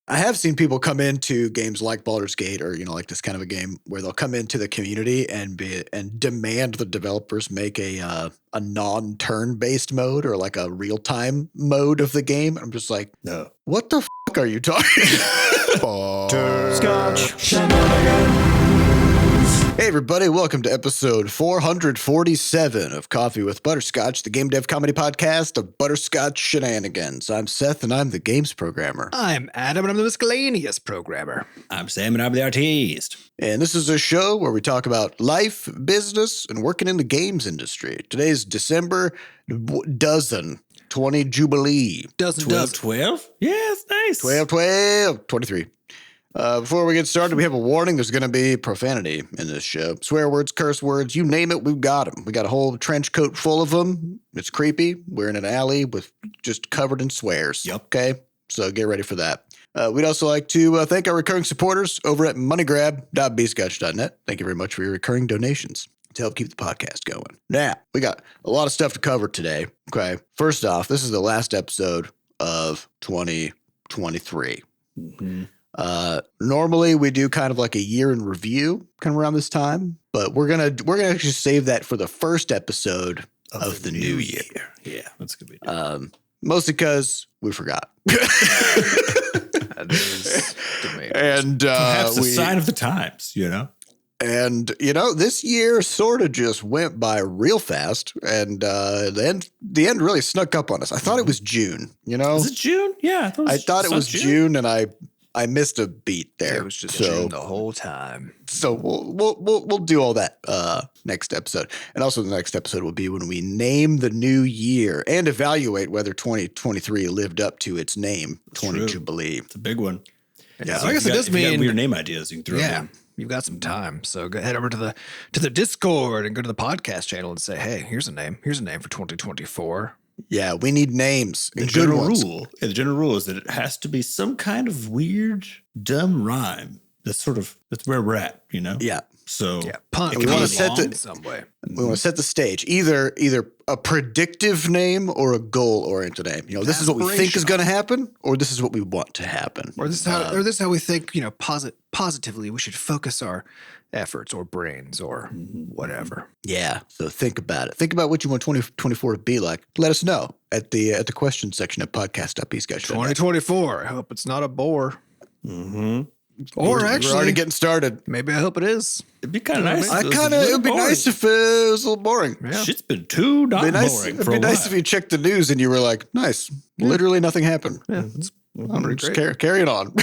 I have seen people come into games like Baldur's Gate or, like this kind of a game where they'll come into the community and demand the developers make a non-turn based mode or like a real-time mode of the game. I'm just like, No. What the fuck are you talking? Butterscotch. Hey everybody, welcome to episode 447 of Coffee with Butterscotch, the game dev comedy podcast of Butterscotch Shenanigans. I'm Seth and I'm the games programmer. I'm Adam and I'm the miscellaneous programmer. I'm Sam and I'm the artiste. And this is a show where we talk about life, business, and working in the games industry. Today's December 20 Jubilee. 12? Yeah, it's nice. 23. Before we get started, we have a warning. There's going to be profanity in this show. Swear words, curse words, you name it, we've got them. We got a whole trench coat full of them. It's creepy. We're in an alley with just covered in swears. Yep. Okay? So get ready for that. We'd also like to thank our recurring supporters over at moneygrab.bscotch.net. Thank you very much for your recurring donations to help keep the podcast going. Now, we got a lot of stuff to cover today. Okay? First off, this is the last episode of 2023. Mm-hmm. Normally we do kind of like a year in review kind of around this time, but we're gonna actually save that for the first episode of the new year. Yeah, that's gonna be mostly because we forgot. That is And perhaps a sign of the times, you know. And this year sort of just went by real fast, and the end really snuck up on us. I thought it was June. Was it June? Yeah, I thought it was June, and I missed a beat there. It was just June the whole time. So we'll do all that next episode. And also the next episode will be when we name the new year and evaluate whether 2023 lived up to its name, 20 Jubilee. It's a big one. Yeah, so I guess it does mean weird name ideas you can throw in. You've got some time. So go head over to the Discord and go to the podcast channel and say, hey, here's a name. Here's a name for 2024. Yeah, we need names. The general rule is that it has to be some kind of weird, dumb rhyme. That's where we're at, you know? Yeah. So pun. We want to set in some way. We want to set the stage. Either a predictive name or a goal-oriented name. This is what we think is going to happen, or this is what we want to happen. Or this is how we think, positively we should focus our efforts or brains or whatever. Yeah. So think about it. Think about what you want 2024 to be like. Let us know at the question section of podcast.bscotch. 2024. I hope it's not a bore. Mm-hmm. Or actually, we're already getting started. Maybe I hope it is. It'd be kind of nice. It'd be nice if it was a little boring. Yeah. Shit's been too boring. It'd be nice if you checked the news and you were like, nice. Yeah. Literally nothing happened. Yeah, I'm just carrying on.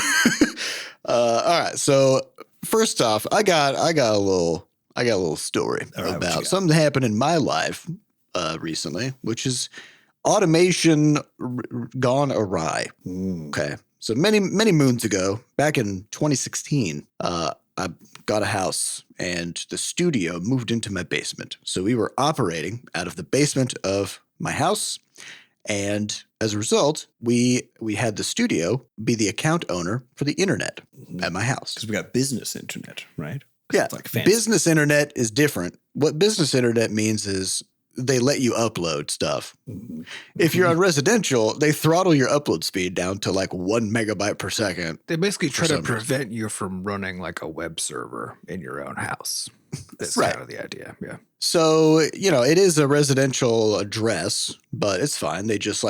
All right. So first off, I got a little story about something that happened in my life recently, which is automation gone awry. Okay. So many moons ago, back in 2016, I got a house and the studio moved into my basement. So we were operating out of the basement of my house. And as a result, we had the studio be the account owner for the internet at my house. Because we got business internet, right? Yeah. It's like fancy. Business internet is different. What business internet means is they let you upload stuff. Mm-hmm. If you're on residential, they throttle your upload speed down to like 1 megabyte per second. They basically try to prevent you from running like a web server in your own house. That's right. Kind of the idea. Yeah. So, it is a residential address, but it's fine. They just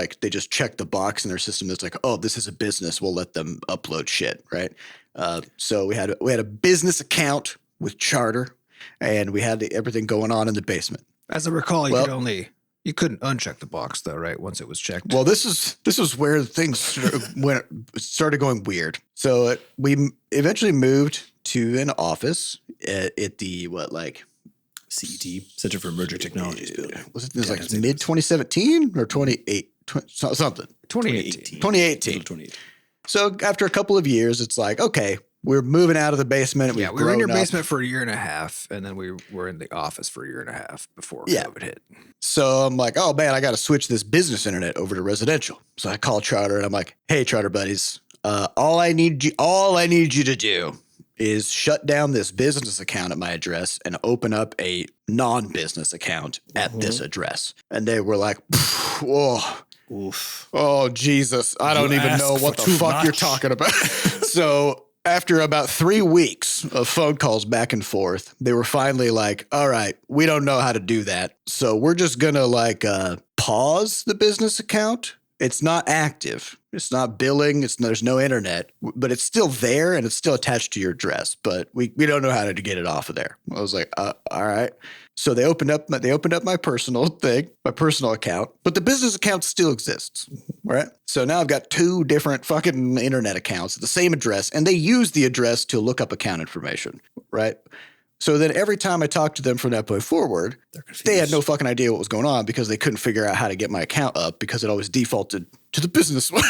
check the box in their system that's like, oh, this is a business. We'll let them upload shit, right? So we had a business account with Charter, and we had everything going on in the basement. As I recall, you couldn't uncheck the box though, right? Once it was checked. Well, this is where things started going weird. So we eventually moved to an office at the CET, Center for Emerging Technologies building. Was it like mid 2017 or 2018? 2018. So after a couple of years, it's like, okay, we're moving out of the basement. Yeah, we were in your basement for a year and a half, and then we were in the office for a year and a half before COVID hit. So I'm like, oh man, I got to switch this business internet over to residential. So I call Charter and I'm like, hey, Charter buddies, all I need you to do is shut down this business account at my address and open up a non-business account at this address. And they were like, whoa. Oof. Oh, Jesus. I don't even know what the fuck you're talking about. So after about 3 weeks of phone calls back and forth, they were finally like, all right, we don't know how to do that. So we're just going to pause the business account. It's not active. It's not billing. There's no internet, but it's still there and it's still attached to your address. But we don't know how to get it off of there. I was like, all right. So they opened up my personal thing, my personal account, but the business account still exists, right? So now I've got 2 different fucking internet accounts at the same address, and they use the address to look up account information, right? So then every time I talked to them from that point forward, they had no fucking idea what was going on because they couldn't figure out how to get my account up because it always defaulted to the business one.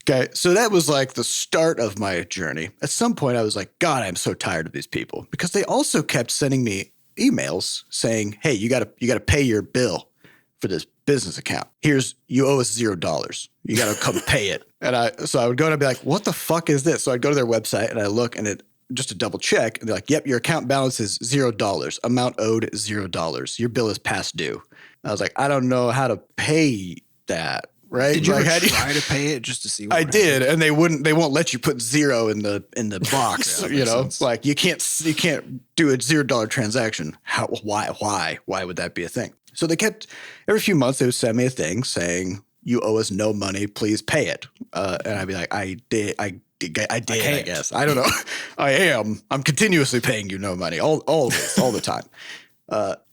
Okay. So that was like the start of my journey. At some point I was like, God, I'm so tired of these people, because they also kept sending me emails saying, hey, you got to pay your bill for this business account. You owe us $0. You got to come pay it. So I would go and I'd be like, what the fuck is this? So I'd go to their website and I look, and just to double check, and they're like, yep, your account balance is $0. Amount owed $0. Your bill is past due. I was like, I don't know how to pay that. Right? Did you ever try to pay it just to see what I did, and they won't let you put 0 in the box. Yeah, sense. Like you can't do a $0 transaction. Why would that be a thing? So they kept, every few months they would send me a thing saying, you owe us no money, please pay it. And I'd be like, I did, I guess. I don't know. I'm continuously paying you no money, always, all the time.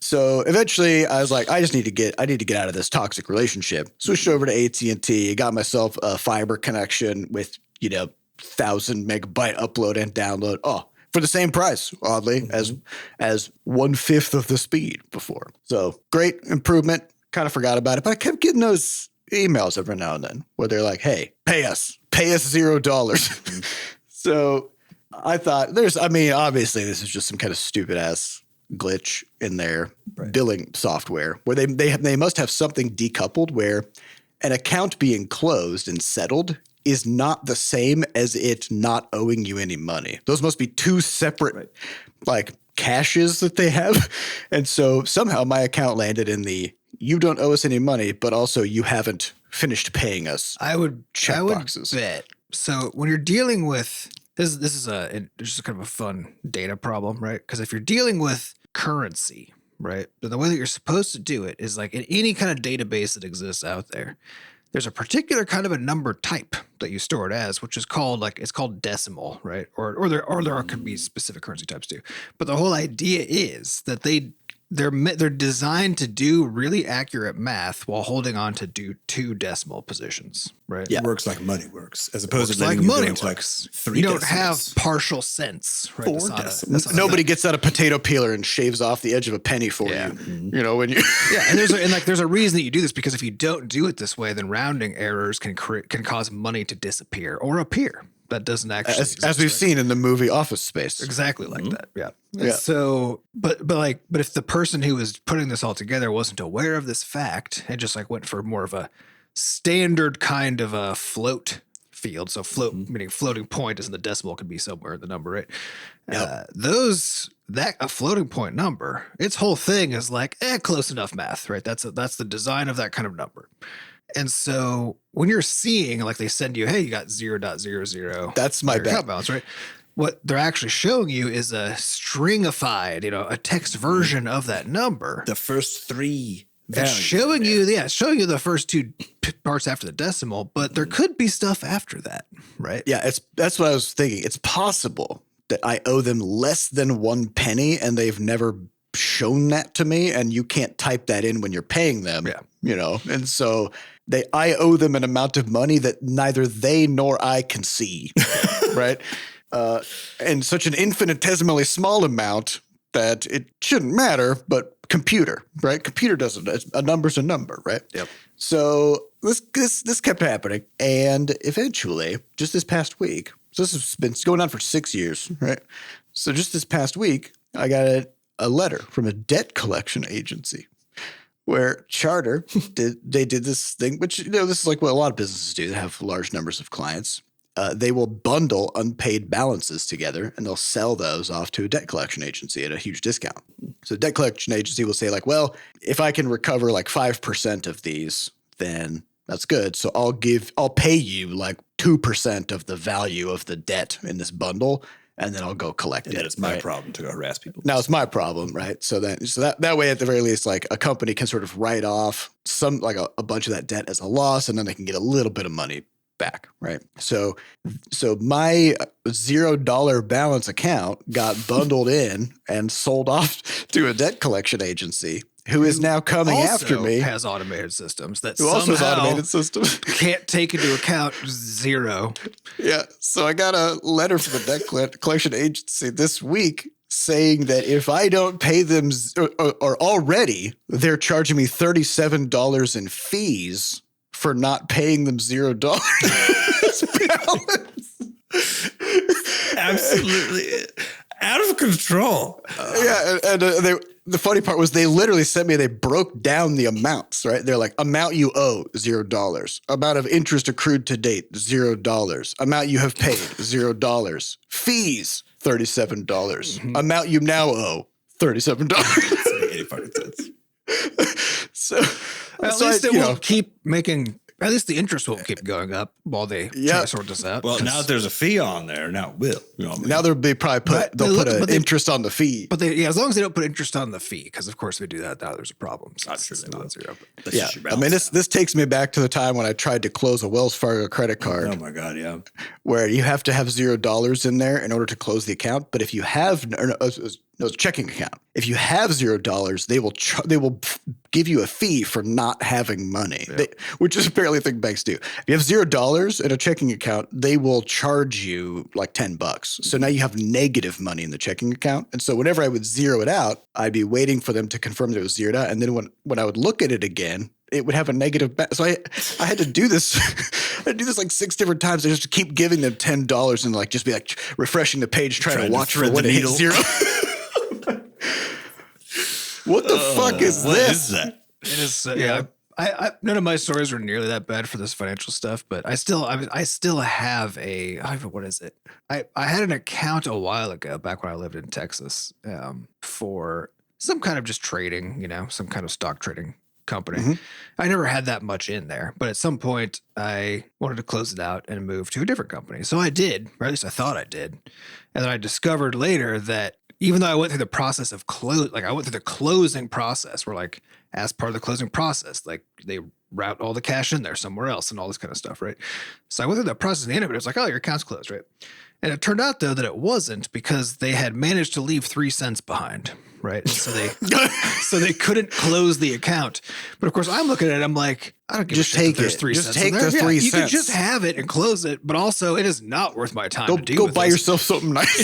So eventually I was like, I need to get out of this toxic relationship. Switched over to AT&T, got myself a fiber connection with, 1,000 megabyte upload and download. Oh, for the same price, oddly, as 1/5 of the speed before. So great improvement. Kind of forgot about it, but I kept getting those emails every now and then where they're like, hey, pay us $0. So I thought obviously this is just some kind of stupid ass glitch in their billing software where they must have something decoupled where an account being closed and settled is not the same as it not owing you any money. Those must be 2 separate caches that they have. And so somehow my account landed in the you don't owe us any money, but also you haven't finished paying us. I would boxes. bet. So when you're dealing with this is just kind of a fun data problem, right? Because if you're dealing with currency, right, the way that you're supposed to do it is like in any kind of database that exists out there, there's a particular kind of a number type that you store it as, which is called it's called decimal, right? Or there could be specific currency types too. But the whole idea is that they're designed to do really accurate math while holding on to 2 decimal positions, right? Yeah. It works like money works, as opposed to like letting money you go works. into 3 you don't decimals. have partial cents, right? 4 decimals. Nobody gets out a potato peeler and shaves off the edge of a penny for you. When you and there's a reason that you do this, because if you don't do it this way, then rounding errors can cause money to disappear or appear. That doesn't actually exist, as we've seen in the movie Office Space. Exactly like that. Yeah. So, but if the person who was putting this all together wasn't aware of this fact and just went for more of a standard kind of a float field. So float meaning floating point, as in the decimal could be somewhere in the number, right? Yep. A floating point number, its whole thing is close enough math, right? That's the design of that kind of number. And so when you're seeing, they send you, hey, you got 0.00. That's my account balance, right? What they're actually showing you is a stringified, a text version of that number. The first 3 It's showing you the first 2 parts after the decimal, but there could be stuff after that, right? Yeah, that's what I was thinking. It's possible that I owe them less than 1 penny and they've never shown that to me, and you can't type that in when you're paying them. Yeah. And so I owe them an amount of money that neither they nor I can see, right? And such an infinitesimally small amount that it shouldn't matter, but computer, right? Computer doesn't. A number's a number, right? Yep. So this kept happening, and eventually, just this past week, so this has been going on for 6 years, right? So just this past week, I got a letter from a debt collection agency where Charter did this thing, which, this is what a lot of businesses do. They have large numbers of clients. They will bundle unpaid balances together and they'll sell those off to a debt collection agency at a huge discount. So the debt collection agency will say well, if I can recover 5% of these, then that's good. So I'll pay you like 2% of the value of the debt in this bundle, and then I'll go collect it. And it's my problem to go harass people. Now it's my problem, right? So that way, at the very least, like a company can sort of write off a bunch of that debt as a loss, and then they can get a little bit of money back, right? So my $0 balance account got bundled in and sold off to a debt collection agency who is now coming after me. Has automated systems that who also has automated systems can't take into account zero. Yeah. So I got a letter from the debt collection agency this week saying that if I don't pay them, or already they're charging me $37 in fees for not paying them $0 balance. Absolutely out of control. The funny part was they literally sent me, they broke down the amounts, right? They're like, amount you owe, $0. Amount of interest accrued to date, $0. Amount you have paid, $0. Fees, $37. Mm-hmm. Amount you now owe, $37. Any fucking sense. At least it won't keep making. At least the interest won't keep going up while they try to sort this out. Well, now that there's a fee on there, now it will. You know what I mean? Now they'll put interest on the fee. But as long as they don't put interest on the fee, because of course if we do that, now there's a problem. So I'm sure it's they will. zero. Yeah, I mean this takes me back to the time when I tried to close a Wells Fargo credit card. Oh my God, yeah. Where you have to have $0 in there in order to close the account, but if you have it's a checking account. If you have $0, they will give you a fee for not having money, which is apparently a thing banks do. If you have $0 in a checking account, they will charge you like $10. So now you have negative money in the checking account. And so whenever I would zero it out, I'd be waiting for them to confirm that it was zeroed out. And then when I would look at it again, it would have a negative. So I had to do this. I had to do this like 6 different times. I just keep giving them $10 and like just be like refreshing the page, trying to watch for when it hits zero. What the fuck is what this? Is that? It is. I none of my stories were nearly that bad for this financial stuff, but I still have what is it? I had an account a while ago, back when I lived in Texas, for some kind of just trading, some kind of stock trading company. Mm-hmm. I never had that much in there, but at some point I wanted to close it out and move to a different company. So I did, or at least I thought I did. And then I discovered later that even though I went through the process of I went through the closing process where like as part of the closing process, like they route all the cash in there somewhere else and all this kind of stuff, right? So I went through that process at the end of it. It was like, oh, your account's closed, right? And it turned out though that it wasn't, because they had managed to leave 3 cents behind, right? And so they couldn't close the account. But of course I'm looking at it, I'm like, I don't give a shit that there's 3 cents. Just take the 3 cents. You can just have it and close it, but also it is not worth my time to deal with. Go buy yourself something nice.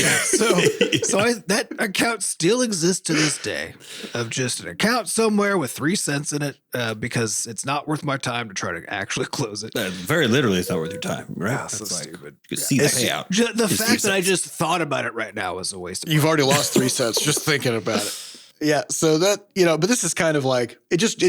That account still exists to this day, of just an account somewhere with 3 cents in it, because it's not worth my time to try to actually close it. Very literally, it's not worth your time, right? Yeah, so stupid. You can see the payout. The fact that I just thought about it right now was a waste of You've already lost 3 cents just thinking about it. Yeah, so that, but this is kind of like, it just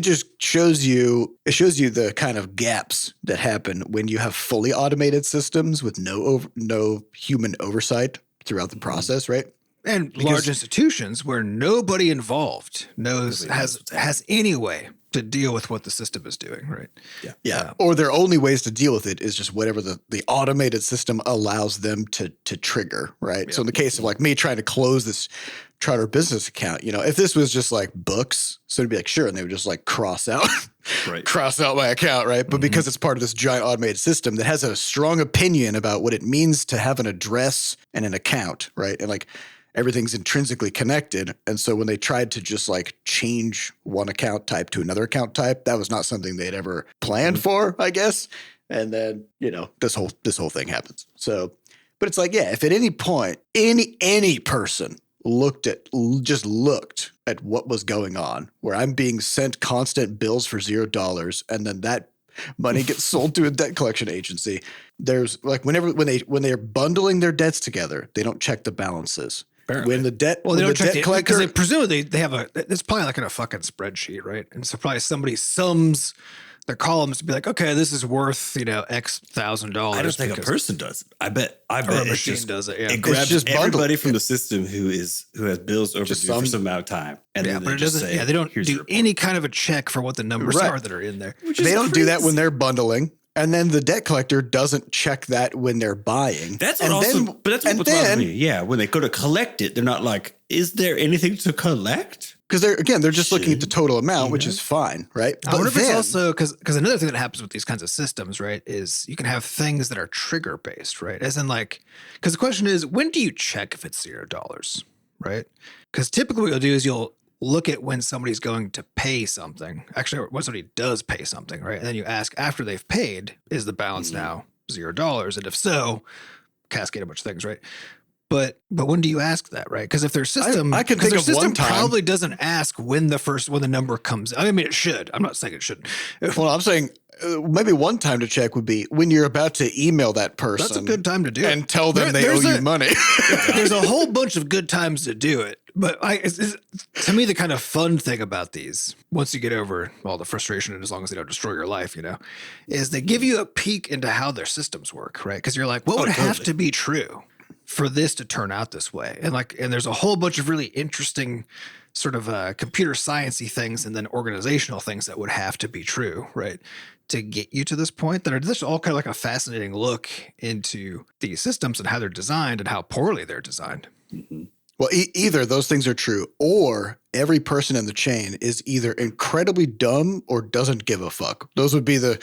shows you the kind of gaps that happen when you have fully automated systems with no human oversight throughout the process, right? And large institutions where nobody involved has any way to deal with what the system is doing, right? Yeah. Or their only ways to deal with it is just whatever the automated system allows them to trigger, right? Yeah. So in the case of like me trying to close this charter business account, if this was just like books, so it'd be like, sure, and they would just like cross out my account, right? But because it's part of this giant automated system that has a strong opinion about what it means to have an address and an account, right? And like everything's intrinsically connected. And so when they tried to just like change one account type to another account type, that was not something they'd ever planned for, I guess. And then, this whole thing happens. So, but it's like, yeah, if at any point any person looked at what was going on, where I'm being sent constant bills for $0, and then that money gets sold to a debt collection agency. There's like when they're bundling their debts together, they don't check the balances. Apparently. When the debt, they don't check because they presumably they have it's probably like in a fucking spreadsheet, right? And so probably somebody sums their columns to be like, okay, this is worth, X $1,000. I don't think a person does it. I bet a it machine just does it. Yeah. It grabs just everybody from the system who has bills overdue for some amount of time. And then but it doesn't. They don't do any kind of a check for what the numbers are that are in there. They don't do that when they're bundling. And then the debt collector doesn't check that when they're buying. That's what what's bothering me. Yeah, when they go to collect it, they're not like, is there anything to collect? Because they're just looking at the total amment, which is fine, right? I wonder if it's also because another thing that happens with these kinds of systems, right, is you can have things that are trigger based, right? As in because the question is, when do you check if it's $0, right? Because typically what you'll do is you'll look at when somebody's going to pay something. Actually, when somebody does pay something, right? And then you ask after they've paid, is the balance now $0? And if so, cascade a bunch of things, right? But when do you ask that, right? Because if their system, I can think of one time, probably doesn't ask when the number comes. I mean, it should. I'm not saying it shouldn't. Well, I'm saying maybe one time to check would be when you're about to email that person. That's a good time to do it. And tell them they owe you money. There's a whole bunch of good times to do it. But to me, the kind of fun thing about these, once you get over all the frustration and as long as they don't destroy your life, is they give you a peek into how their systems work, right? Because you're like, what would have to be true for this to turn out this way? And there's a whole bunch of really interesting sort of computer science-y things and then organizational things that would have to be true, right, to get you to this point that are just all kind of like a fascinating look into these systems and how they're designed and how poorly they're designed. Mm-hmm. Well, either those things are true, or every person in the chain is either incredibly dumb or doesn't give a fuck. Those would be the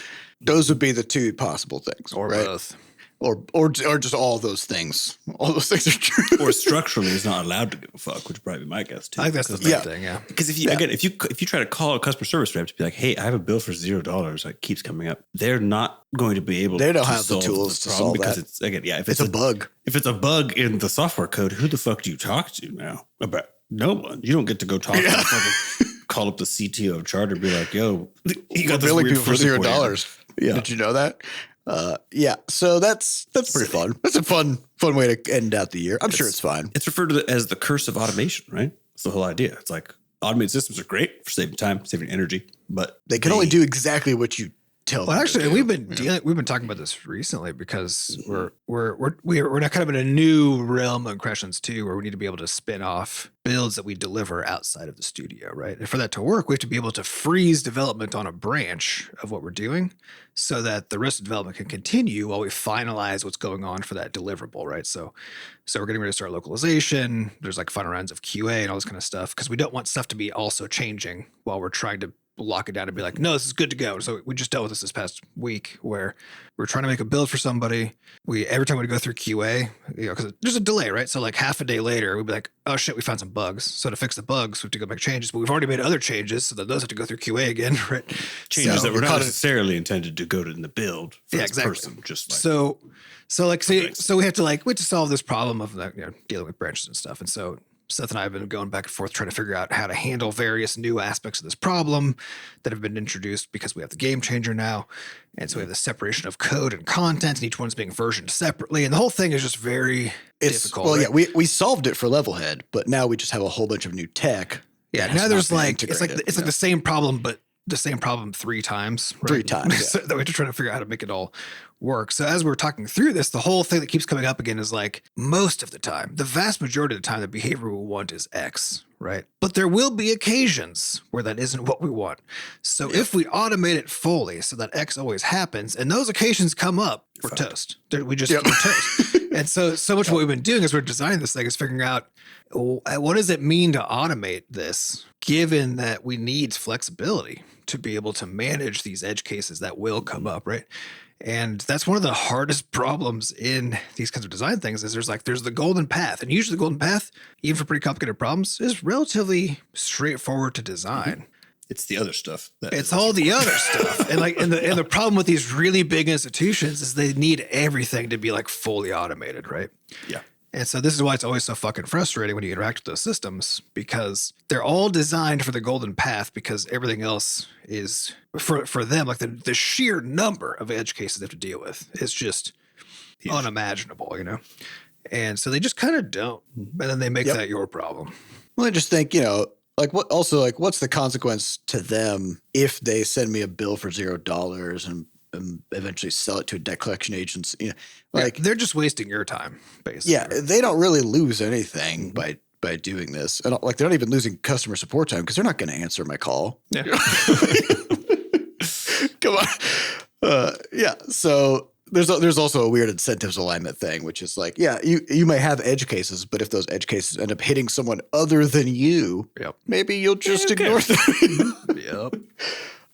two possible things, or right? both. Or just all those things. All those things are true. Or structurally is not allowed to give a fuck, which would probably be my guess too. I think that's the main thing, yeah. Because if you try to call a customer service rep to be like, hey, I have a bill for $0 that keeps coming up, they're not going to be able. They don't to have the tools to solve because that. It's if it's a bug. If it's a bug in the software code, who the fuck do you talk to now? About no one. You don't get to go talk to fucking call up the CTO of Charter and be like, yo, you got this billing weird people for $0. Yeah. Did you know that? So that's pretty fun. That's a fun way to end out the year. I'm sure it's fine. It's referred to as the curse of automation, right? It's the whole idea. It's like automated systems are great for saving time, saving energy, but they can only do exactly what you tell them. Well, actually, we've been talking about this recently because we're now kind of in a new realm on Crashlands 2 where we need to be able to spin off builds that we deliver outside of the studio, right? And for that to work, we have to be able to freeze development on a branch of what we're doing so that the rest of development can continue while we finalize what's going on for that deliverable, right? So we're getting ready to start localization. There's like final rounds of QA and all this kind of stuff because we don't want stuff to be also changing while we're trying to lock it down and be like, no, this is good to go. So we just dealt with this past week where we're trying to make a build for somebody. Every time we go through QA, because there's a delay, right? So like half a day later, we'd be like, oh shit, we found some bugs. So to fix the bugs, we have to go make changes, but we've already made other changes. So that those have to go through QA again, right? Changes that were not necessarily intended to go in the build for this person. Just like so we have to solve this problem of dealing with branches and stuff. And so Seth and I have been going back and forth trying to figure out how to handle various new aspects of this problem that have been introduced because we have the game changer now. And so we have the separation of code and content, and each one's being versioned separately. And the whole thing is just very difficult. Well, right? We solved it for Levelhead, but now we just have a whole bunch of new tech. Yeah, now there's like the same problem, but the same problem 3 times. Right? 3 times. Yeah. So that we're just trying to figure out how to make it all work. So as we're talking through this, the whole thing that keeps coming up again is like most of the time, the vast majority of the time, the behavior we want is X, right? But there will be occasions where that isn't what we want. So if we automate it fully so that X always happens and those occasions come up, we're toast. We're toast. And so much what we've been doing as we're designing this thing is figuring out what does it mean to automate this, given that we need flexibility to be able to manage these edge cases that will come up, right? And that's one of the hardest problems in these kinds of design things is there's the golden path. And usually the golden path, even for pretty complicated problems, is relatively straightforward to design. It's the other stuff. It's all the other stuff. And the problem with these really big institutions is they need everything to be like fully automated, right? Yeah. And so this is why it's always so fucking frustrating when you interact with those systems because they're all designed for the golden path because everything else is for them, like the sheer number of edge cases they have to deal with is just unimaginable, And so they just kind of don't. And then they make that your problem. Well, I just think, like what? Also, like, what's the consequence to them if they send me a bill for $0 and eventually sell it to a debt collection agency? You know, like they're just wasting your time, basically. Yeah, they don't really lose anything by doing this. And like, they're not even losing customer support time because they're not going to answer my call. Yeah. Come on. Yeah. So there's also a weird incentives alignment thing, which is like, yeah, you may have edge cases, but if those edge cases end up hitting someone other than you, maybe you'll just ignore them. Yep.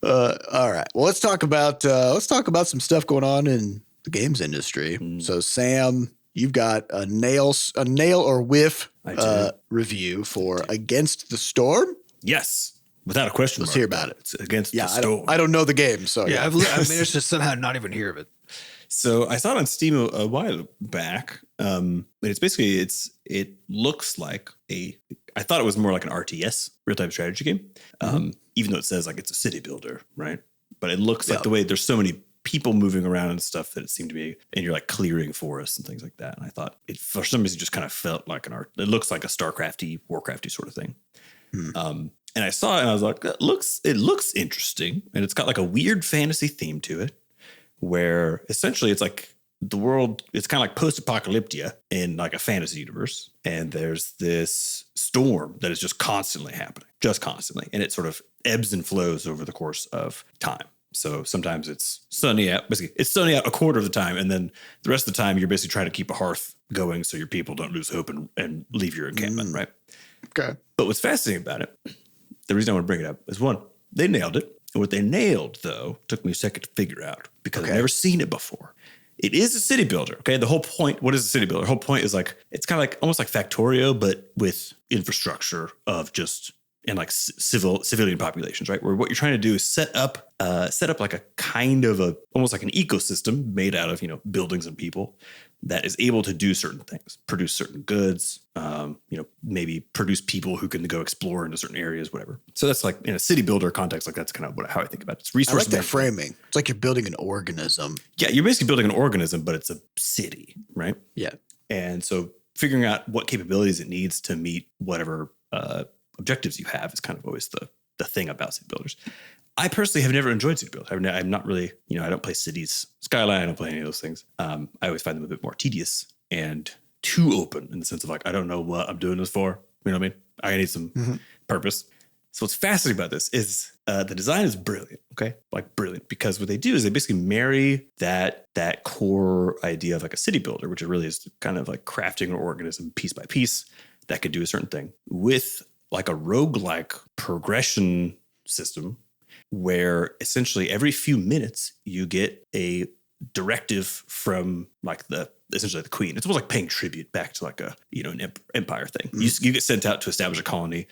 All right. Well, let's talk about some stuff going on in the games industry. So, Sam, you've got a nail or whiff review for Against the Storm. Yes. Without a question. Let's hear about it. It's Against the Storm. I don't know the game, so yeah. I've managed to somehow not even hear of it. So I saw it on Steam a while back. And it's basically it looks like I thought it was more like an RTS, real-time strategy game. Even though it says like it's a city builder, right? But it looks like the way there's so many people moving around and stuff that it seemed to be, and you're like clearing forests and things like that. And I thought it for some reason just kind of felt like an art. It looks like a StarCrafty, Warcrafty sort of thing. And I saw it and I was like, it looks interesting, and it's got like a weird fantasy theme to it, where essentially it's like the world, it's kind of like post-apocalyptia in like a fantasy universe. And there's this storm that is just constantly happening, and it sort of ebbs and flows over the course of time. So sometimes it's sunny out, basically it's sunny out a quarter of the time. And then the rest of the time you're basically trying to keep a hearth going so your people don't lose hope and leave your encampment, right? Okay. But what's fascinating about it, the reason I want to bring it up is one, they nailed it. And what they nailed, though, took me a second to figure out because I've never seen it before. It is a city builder. Okay. The whole point, what is a city builder? The whole point is like, it's kind of like almost like Factorio, but with infrastructure of just, and like civilian populations, right? Where what you're trying to do is set up like a kind of almost like an ecosystem made out of, buildings and people that is able to do certain things, produce certain goods, maybe produce people who can go explore into certain areas, whatever. So that's like in a city builder context, like that's kind of how I think about it. It's resource. I like that framing. It's like you're building an organism. Yeah, you're basically building an organism, but it's a city, right? Yeah. And so figuring out what capabilities it needs to meet whatever objectives you have is kind of always the thing about city builders. I personally have never enjoyed city builders. I'm not really, I don't play Cities Skyline. I don't play any of those things. I always find them a bit more tedious and too open in the sense of like, I don't know what I'm doing this for. You know what I mean? I need some purpose. So what's fascinating about this is the design is brilliant. Okay. Like brilliant, because what they do is they basically marry that core idea of like a city builder, which it really is kind of like crafting an organism piece by piece that could do a certain thing, with like a roguelike progression system where essentially every few minutes you get a directive from like essentially the queen. It's almost like paying tribute back to like an empire thing. You get sent out to establish a colony,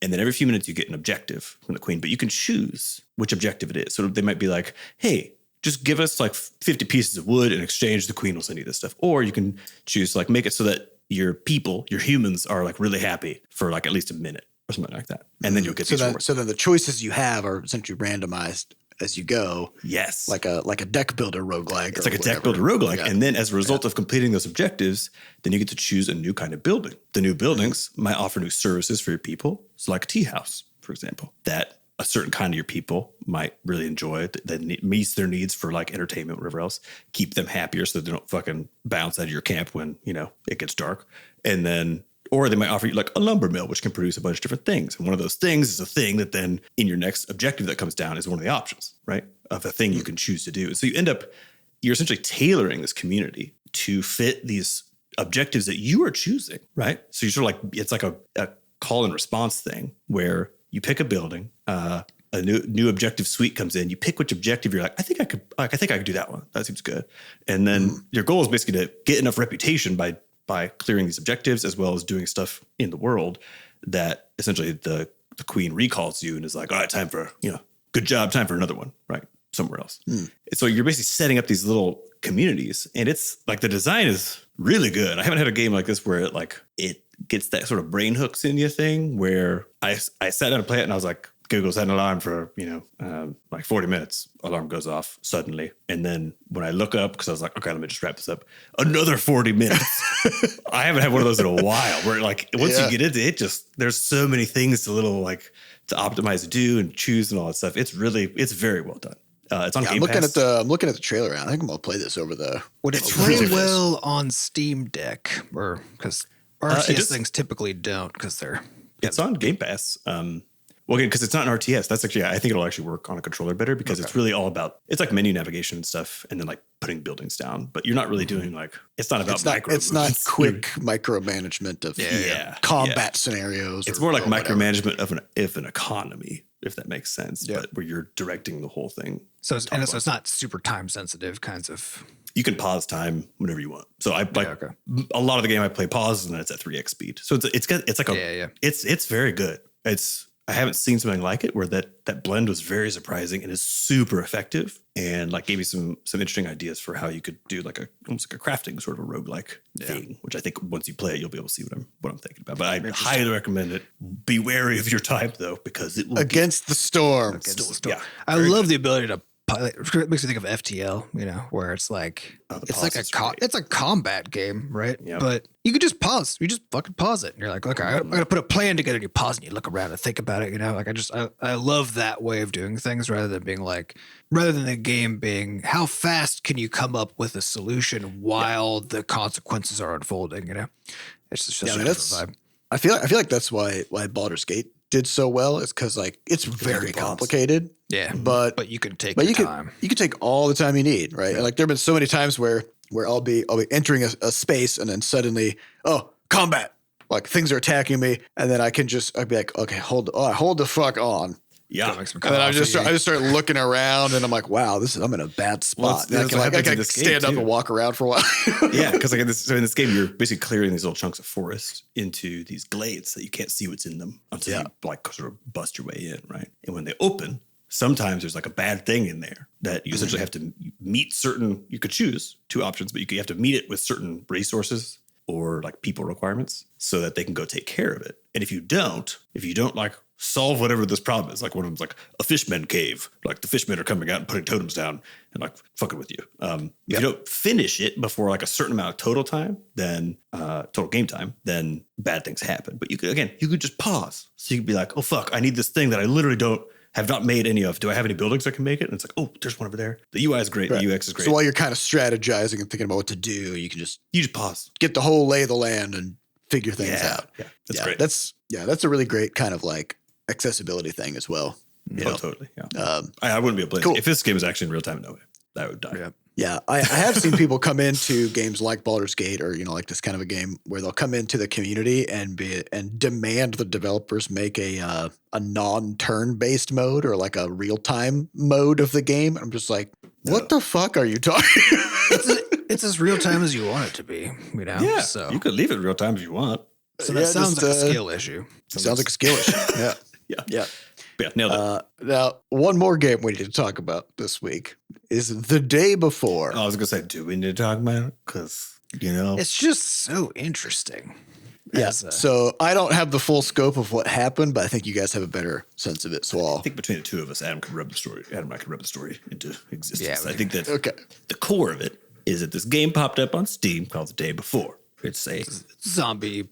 and then every few minutes you get an objective from the queen, but you can choose which objective it is. So they might be like, hey, just give us like 50 pieces of wood in exchange, the queen will send you this stuff. Or you can choose to like make it so that your people, your humans are like really happy for like at least a minute or something like that. And then you'll get these rewards. So then the choices you have are essentially randomized as you go. Yes. Like a deck builder roguelike. It's like a deck builder roguelike. Yeah. And then as a result of completing those objectives, then you get to choose a new kind of building. The new buildings might offer new services for your people. So like a tea house, for example, that a certain kind of your people might really enjoy, that meets their needs for like entertainment, whatever else, keep them happier so they don't fucking bounce out of your camp when, it gets dark. And then, or they might offer you like a lumber mill, which can produce a bunch of different things. And one of those things is a thing that then in your next objective that comes down is one of the options, right? Of a thing you can choose to do. So you're essentially tailoring this community to fit these objectives that you are choosing, right? So you're sort of like, it's like a call and response thing where you pick a building, a new objective suite comes in, you pick which objective you're like, I think I could do that one. That seems good. And then your goal is basically to get enough reputation by clearing these objectives, as well as doing stuff in the world that essentially the queen recalls you and is like, all right, time for, good job, time for another one, right? Somewhere else. So you're basically setting up these little communities, and it's like the design is really good. I haven't had a game like this where it gets that sort of brain hooks in you thing where I sat down to play it and I was like, Google set an alarm for, like 40 minutes. Alarm goes off suddenly. And then when I look up, because I was like, okay, let me just wrap this up. Another 40 minutes. I haven't had one of those in a while where like once you get into it, there's so many things to optimize, do and choose and all that stuff. It's very well done. It's on Game Pass. I'm looking at the trailer. I think I'm gonna play this over the. Would it play well on Steam Deck, or because RTS things typically don't because they're. It's on Game Pass. Well, again, because it's not an RTS. That's actually, I think it'll actually work on a controller better because it's really all about, it's like menu navigation and stuff and then like putting buildings down. But you're not really doing like, it's not about It's not quick micromanagement of combat scenarios. It's more like micromanagement of an economy, if that makes sense. Yeah. But where you're directing the whole thing. So it's not super time sensitive kinds of. You can pause time whenever you want. So a lot of the game I play pauses and then it's at 3x speed. So it's very good. I haven't seen something like it where that blend was very surprising and is super effective and like gave me some interesting ideas for how you could do like almost like a crafting sort of a roguelike thing, which I think once you play it, you'll be able to see what I'm thinking about. But I highly recommend it. Be wary of your time though, because it will against the storm. Yeah, I love the ability to. It makes me think of FTL, where it's like it's a combat game, right? Yep. But you could just pause. You just fucking pause it. And you're like, okay, I'm gonna put a plan together. And you pause and you look around and think about it. Like I love that way of doing things rather than the game being how fast can you come up with a solution while the consequences are unfolding. It's just a different vibe. I feel like that's why Baldur's Gate did so well is because like it's very complicated. Yeah, but you can take your time. You can take all the time you need, right? Yeah. Like there've been so many times where I'll be entering a space and then suddenly, combat, like things are attacking me, and then I'd be like, okay, hold the fuck on. Yeah, and then I just start looking around, and I'm like, wow, I'm in a bad spot. Well, I can stand up and walk around for a while. Yeah, because like in this game, you're basically clearing these little chunks of forest into these glades that you can't see what's in them until you like sort of bust your way in, right? And when they open, sometimes there's like a bad thing in there that you essentially have to meet certain. You could choose two options, but you have to meet it with certain resources or like people requirements so that they can go take care of it. And if you don't like solve whatever this problem is, like one of them's like a fishman cave, like the fishmen are coming out and putting totems down and like fucking with you. If you don't finish it before like a certain amount of total time, then total game time, then bad things happen. But you could just pause. So you could be like, oh fuck, I need this thing that I literally have not made any of. Do I have any buildings that can make it? And it's like, oh, there's one over there. The UI is great. Right. The UX is great. So while you're kind of strategizing and thinking about what to do, you just pause, get the whole lay of the land and figure things out. Yeah, that's great. That's a really great kind of like accessibility thing as well. Totally. Yeah. I wouldn't be able to play. If this game is actually in real time, no way. I would die. Yeah. I have seen people come into games like Baldur's Gate or, like this kind of a game where they'll come into the community and demand the developers make a non-turn based mode or like a real time mode of the game. I'm just like, what the fuck are you talking about? It's as real time as you want it to be, Yeah. So you could leave it real time if you want. So that sounds like a skill issue. Sounds like a skill issue. Yeah. Yeah, nailed it. Now, one more game we need to talk about this week is The Day Before. I was going to say, do we need to talk about it? Because, it's just so interesting. Yeah. So I don't have the full scope of what happened, but I think you guys have a better sense of it. So I think between the two of us, Adam and I could rub the story into existence. Yeah, I think that the core of it is that this game popped up on Steam called The Day Before. It's a zombie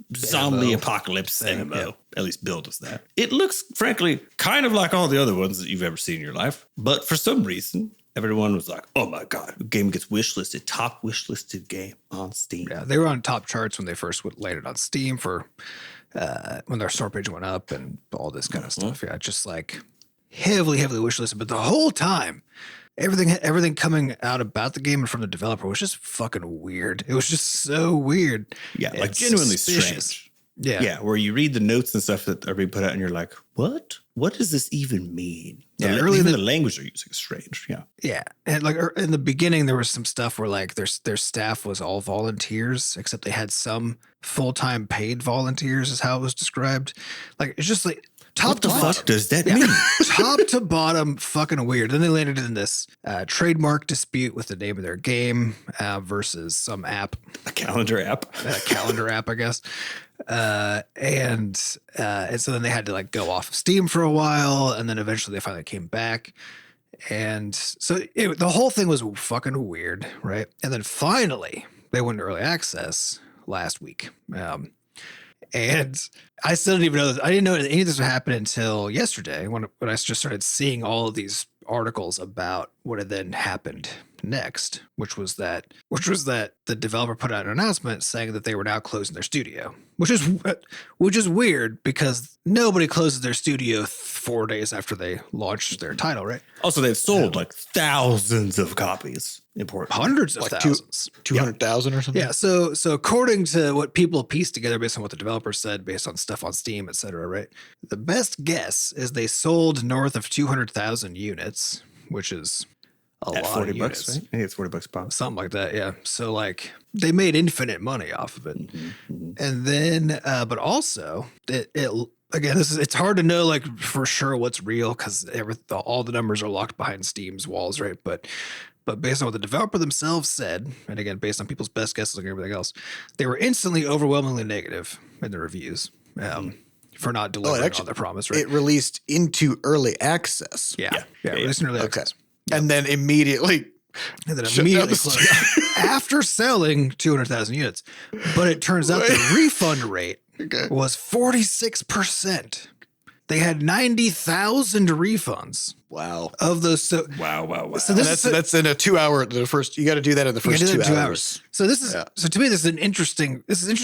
apocalypse MMO. At least billed as that. It looks, frankly, kind of like all the other ones that you've ever seen in your life. But for some reason, everyone was like, oh my God, the game gets wishlisted. Top wishlisted game on Steam. Yeah, they were on top charts when they first landed on Steam for when their store page went up and all this kind of stuff. Yeah, just like heavily wishlisted. But the whole time, everything coming out about the game and from the developer was just fucking weird. It was just so weird. Yeah, like genuinely strange. Yeah, where you read the notes and stuff that are being put out and you're like, what? What does this even mean? Yeah, even the language they're using is strange. Yeah. Yeah. And like in the beginning, there was some stuff where like their staff was all volunteers, except they had some full-time paid volunteers is how it was described. Like, it's just like, top to bottom. What does that mean? Top to bottom, fucking weird. Then they landed in this trademark dispute with the name of their game versus some app. A calendar app. A calendar app, I guess. And so then they had to like go off of Steam for a while, and then eventually they finally came back. And so the whole thing was fucking weird, right? And then finally they went into early access last week. And I still didn't even know this. I didn't know any of this would happen until yesterday when I just started seeing all of these articles about what had then happened next, which was that the developer put out an announcement saying that they were now closing their studio, which is weird because nobody closes their studio 4 days after they launched their title, right? Also, they've sold like thousands of copies. Important. Hundreds of thousands. 200,000 or something? Yeah. So according to what people pieced together based on what the developer said, based on stuff on Steam, et cetera, right? The best guess is they sold north of 200,000 units, which is a lot 40 of bucks, units. right? I think it's $40 a pop. Something like that, yeah. So like they made infinite money off of it. And then, but also it again, it's hard to know like for sure what's real because all the numbers are locked behind Steam's walls, right? But based on what the developer themselves said, and again, based on people's best guesses and everything else, they were instantly overwhelmingly negative in the reviews for not delivering on their promise, right? It released into early access. Yeah. Released in early access. And then immediately closed after selling 200,000 units. But it turns out the refund rate was 46%. They had 90,000 refunds. Wow. Of those. Wow. So that's in a 2 hour, you got to do that in the first 2 hours. So so to me, this is interesting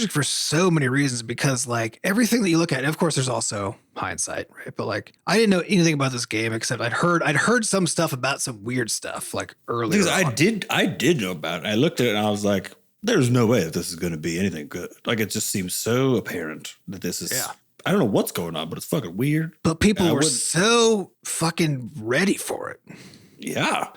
for so many reasons because like everything that you look at, and of course there's also hindsight, right? But like, I didn't know anything about this game except I'd heard some stuff about some weird stuff like earlier. Because I did know about it. I looked at it and I was like, there's no way that this is going to be anything good. Like it just seems so apparent that this is, I don't know what's going on, but it's fucking weird. But people were so fucking ready for it. Yeah.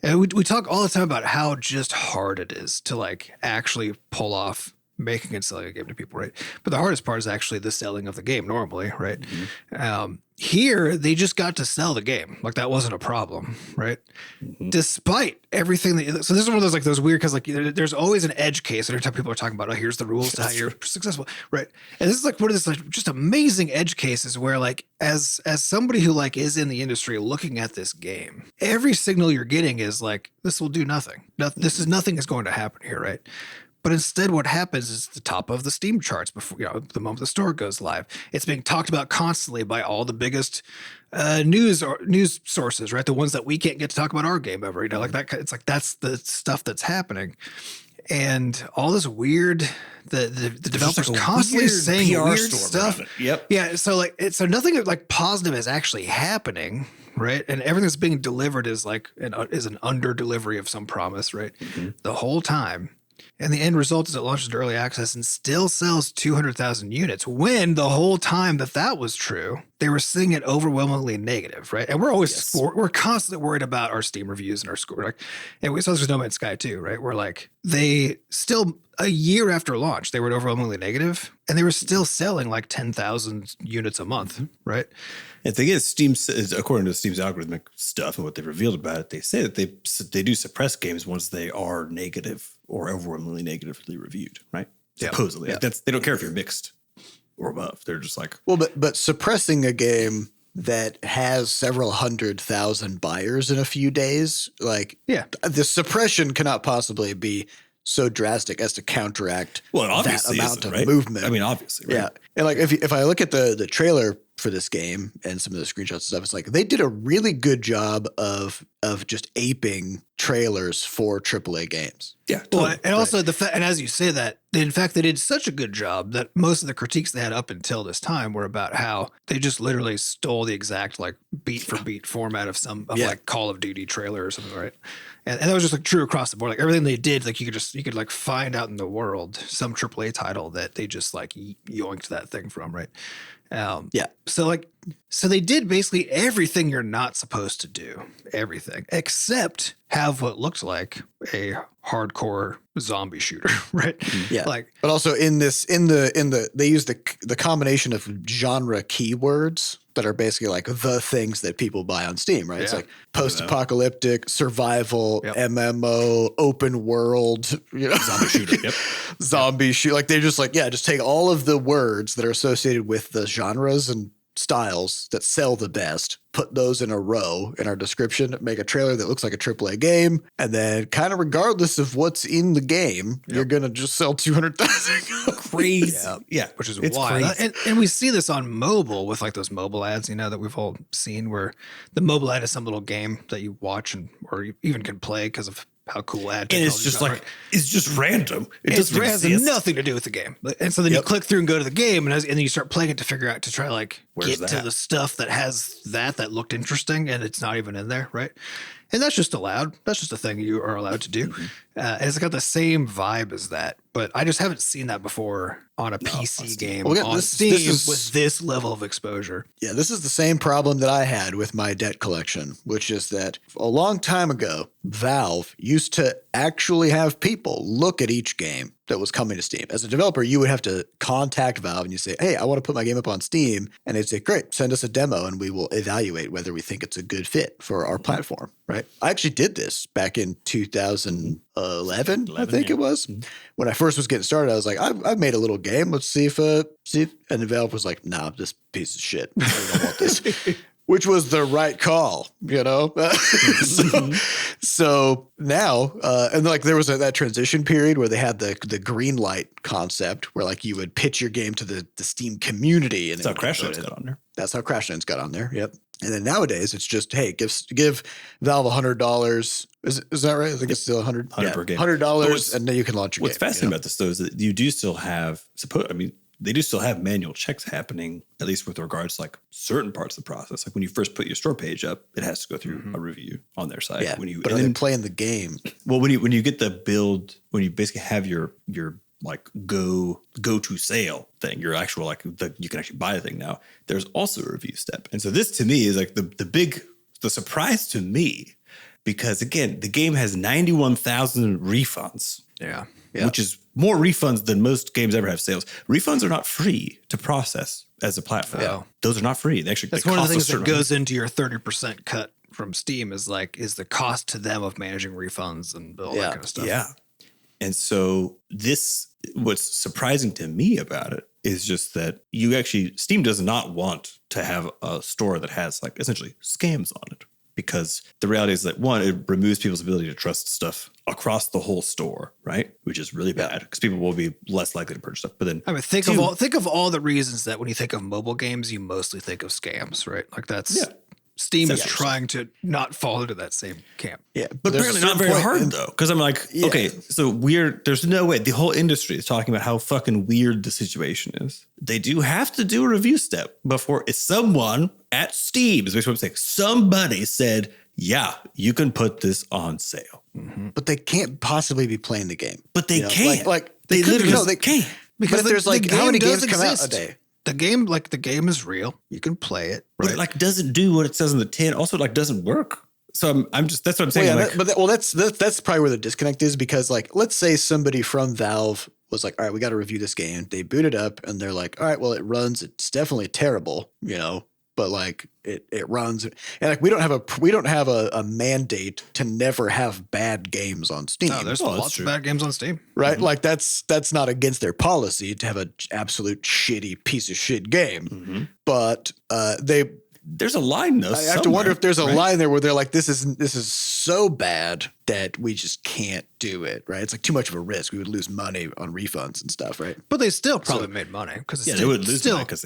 And we talk all the time about how just hard it is to like actually pull off making and selling a game to people, right? But the hardest part is actually the selling of the game normally, right? Mm-hmm. Here, they just got to sell the game. Like that wasn't a problem, right? Mm-hmm. Despite everything. So this is one of those like those weird, because like there's always an edge case. Every time people are talking about, oh, here's the rules to how you're successful, right? And this is like one of those like just amazing edge cases where like as somebody who like is in the industry looking at this game, every signal you're getting is like this will do nothing. Nothing is going to happen here, right? But instead, what happens is the top of the Steam charts before the moment the store goes live. It's being talked about constantly by all the biggest news sources, right? The ones that we can't get to talk about our game ever. Like that. It's like that's the stuff that's happening, and all this weird. The developers like constantly saying PR weird stuff. Yep. Yeah. So like so nothing like positive is actually happening. Right. And everything that's being delivered is like is an under delivery of some promise. Right. Mm-hmm. The whole time. And the end result is it launches into early access and still sells 200,000 units when the whole time that was true, they were seeing it overwhelmingly negative, right? And we're always, we're constantly worried about our Steam reviews and our score. Like, and we saw this with No Man's Sky too, right? Where like they still, a year after launch, they were overwhelmingly negative and they were still selling like 10,000 units a month, right? And the thing is, Steam, according to Steam's algorithmic stuff and what they've revealed about it, they say that they do suppress games once they are negative or overwhelmingly negatively reviewed, right? Supposedly. Yeah. They don't care if you're mixed or above. They're just like... Well, but suppressing a game that has several 100,000 buyers in a few days, like the suppression cannot possibly be so drastic as to counteract that amount of movement. I mean, obviously, right? Yeah. And like if I look at the trailer for this game and some of the screenshots and stuff, it's like they did a really good job of just aping trailers for AAA games. Yeah. Totally. Well, and also and as you say that, in fact, they did such a good job that most of the critiques they had up until this time were about how they just literally stole the exact like beat for beat format of like Call of Duty trailer or something, right? And that was just like true across the board. Like everything they did, like you could like find out in the world some AAA title that they just like yoinked that thing from, right? So they did basically everything you're not supposed to do, everything except have what looked like a hardcore zombie shooter, right? Yeah. Like, but also in they use the combination of genre keywords that are basically like the things that people buy on Steam, right? It's like post-apocalyptic, survival, MMO, open world, zombie shooter. Yep. Zombie shoot. Like they just just take all of the words that are associated with the genres and styles that sell the best, put those in a row in our description, make a trailer that looks like a AAA game, and then kind of regardless of what's in the game, you're going to just sell 200,000. Crazy. Yeah. Which is it's wild. crazy. And we see this on mobile with like those mobile ads, that we've all seen, where the mobile ad is some little game that you watch or you even can play because of how cool ad and it's just it's just random. It has nothing to do with the game. And so then you click through and go to the game, and then you start playing it to figure out, to try like get to the stuff that has that looked interesting, and it's not even in there, right? And that's just allowed. That's just a thing you are allowed to do. And it's got the same vibe as that, but I just haven't seen that before on a PC game on Steam with this level of exposure. Yeah, this is the same problem that I had with my debt collection, which is that a long time ago, Valve used to actually have people look at each game that was coming to Steam. As a developer, you would have to contact Valve and you say, hey, I want to put my game up on Steam. And they'd say, great, send us a demo and we will evaluate whether we think it's a good fit for our platform, right? I actually did this back in 2011, I think it was. When I first was getting started, I was like, I've made a little game. Let's see if and the developer was like, nah, this piece of shit. I don't want this. Which was the right call, So now, and like there was that transition period where they had the green light concept where like you would pitch your game to the Steam community. And that's how Crashlands got on there. That's how Crashlands got on there. Yep. And then nowadays it's just, hey, give Valve $100. Is that right? I think it's still $100 per game. $100, and then you can launch your game. What's fascinating about this though is that you do still have they do still have manual checks happening, at least with regards to like certain parts of the process. Like when you first put your store page up, it has to go through a review on their site. Yeah, but are they playing the game? Well, when you get the build, when you basically have your like go to sale thing, your actual you can actually buy the thing now. There's also a review step, and so this to me is like the surprise to me, because again the game has 91,000 refunds. Yeah. Which is more refunds than most games ever have sales. Refunds are not free to process as a platform. Yeah. Those are not free. That's one of the things that goes into your 30% cut from Steam is the cost to them of managing refunds and all that kind of stuff. Yeah. And so what's surprising to me about it is just that Steam does not want to have a store that has like essentially scams on it. Because the reality is that, one, it removes people's ability to trust stuff across the whole store, right? Which is really bad because people will be less likely to purchase stuff. But then, think of all the reasons that when you think of mobile games, you mostly think of scams, right? Like that's Steam is trying to not fall into that same camp. Yeah, but apparently not very hard though. Because I'm like, okay, so there's no way. The whole industry is talking about how fucking weird the situation is. They do have to do a review step before someone at Steam, is basically what I'm saying. Somebody said, yeah, you can put this on sale. Mm-hmm. But they can't possibly be playing the game. But they can't. Like they literally can't. Because there's how many games come out a day? The game is real. You can play it, right? But it doesn't do what it says in the tin. Also, doesn't work. So I'm just, that's what I'm saying. That's probably where the disconnect is, because let's say somebody from Valve was like, all right, we got to review this game. They boot it up and they're like, all right, well, it runs. It's definitely terrible, but it runs. And we don't have a mandate to never have bad games on Steam. No, there's lots of bad games on Steam. Right? Mm-hmm. That's not against their policy to have an absolute shitty piece of shit game. Mm-hmm. But there's a line though. I have to wonder if there's a line there where they're like, this is so bad that we just can't do it, right? It's like too much of a risk. We would lose money on refunds and stuff, right? But they still probably made money because they would lose money because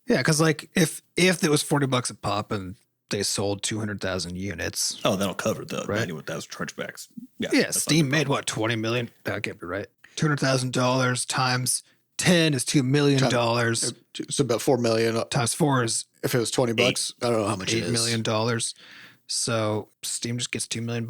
because if it was $40 a pop and they sold 200,000 units, that'll cover the 91,000 chargebacks. Yeah, Steam made what, 20 million? That can't be right. $200,000 times 10 is $2 million. So about 4 million times 4 is, if it was $20, I don't know how much it is. $8 million. So Steam just gets $2 million,